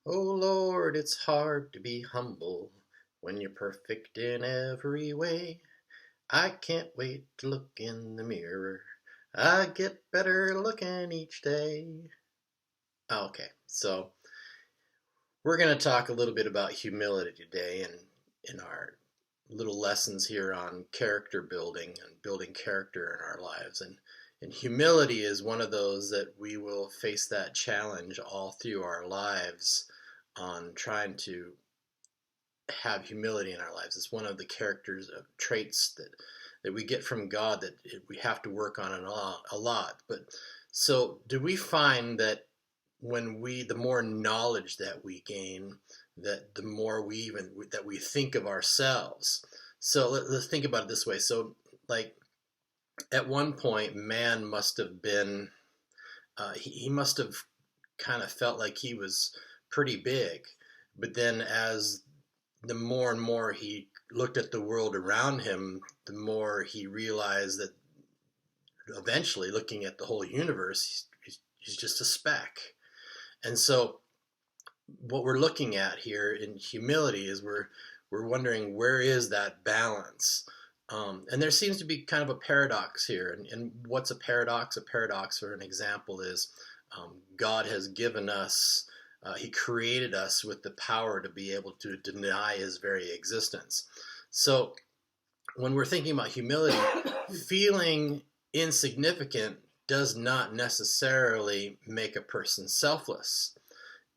Oh Lord, it's hard to be humble when you're perfect in every way. I can't wait to look in the mirror. I get better looking each day. Okay, so we're going to talk a little bit about humility today and in our little lessons here on character building and building character in our lives. And humility is one of those that we will face that challenge all through our lives on trying to have humility in our lives. It's one of the characters of traits that we get from God that we have to work on a lot. But so do we find that the more knowledge that we gain, that the more that we think of ourselves. So let's think about it this way. So like at one point, man must have been, he must have kind of felt like he was pretty big. But then as the more and more he looked at the world around him, the more he realized that eventually, looking at the whole universe, he's just a speck. And so, what we're looking at here in humility is we're wondering, where is that balance? And there seems to be kind of a paradox here. And what's a paradox? A paradox, for an example, is God has given us, He created us with the power to be able to deny His very existence. So when we're thinking about humility, feeling insignificant does not necessarily make a person selfless.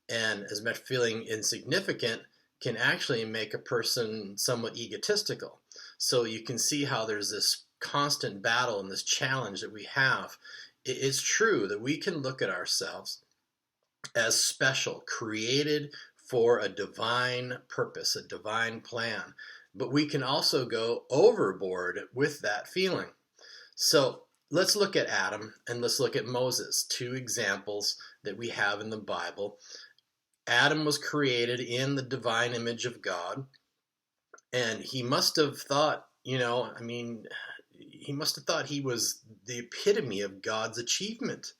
And as much feeling insignificant can actually make a person somewhat egotistical. So you can see how there's this constant battle and this challenge that we have. It's true that we can look at ourselves as special, created for a divine purpose, a divine plan. But we can also go overboard with that feeling. So let's look at Adam and let's look at Moses, two examples that we have in the Bible. Adam was created in the divine image of God, and he must have thought, he must have thought he was the epitome of God's achievement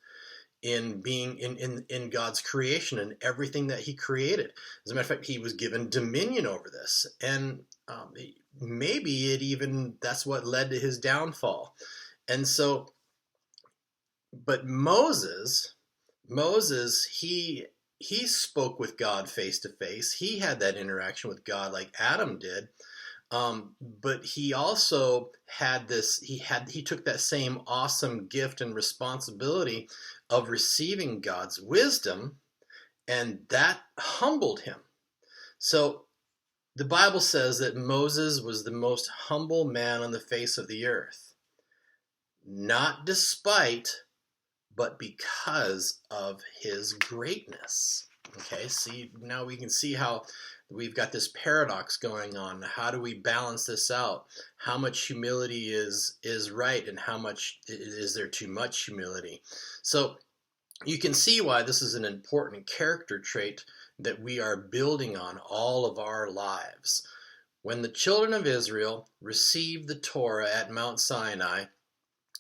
in being in God's creation and everything that he created. As a matter of fact, he was given dominion over this, and maybe that's what led to his downfall. And so, but Moses, he spoke with God face to face. He had that interaction with God like Adam did. But he also had this. He took that same awesome gift and responsibility of receiving God's wisdom, and that humbled him. So the Bible says that Moses was the most humble man on the face of the earth, not despite, but because of his greatness. Okay, see, now we can see how we've got this paradox going on. How do we balance this out? How much humility is right, and how much is there too much humility? So you can see why this is an important character trait that we are building on all of our lives. When the children of Israel received the Torah at Mount Sinai,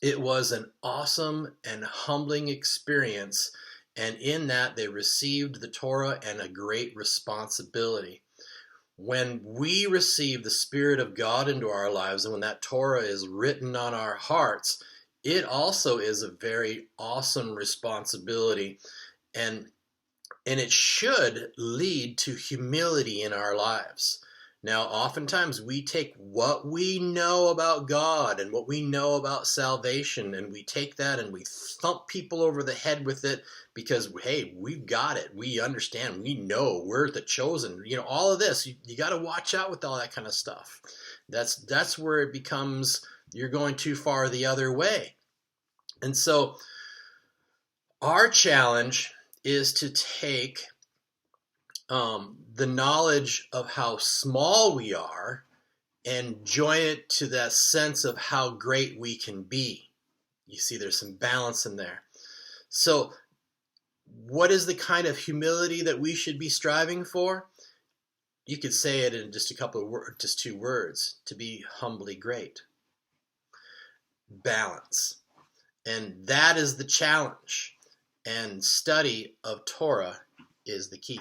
it was an awesome and humbling experience, and in that they received the Torah and a great responsibility. When we receive the Spirit of God into our lives, and when that Torah is written on our hearts, it also is a very awesome responsibility, and it should lead to humility in our lives. Now, oftentimes we take what we know about God and what we know about salvation, and we take that and we thump people over the head with it because, hey, we've got it. We understand. We know we're the chosen. All of this. You got to watch out with all that kind of stuff. That's where it becomes you're going too far the other way. And so our challenge is to take the knowledge of how small we are and join it to that sense of how great we can be. You see, there's some balance in there. So, what is the kind of humility that we should be striving for? You could say it in just just two words: to be humbly great. Balance. And that is the challenge. And study of Torah is the key.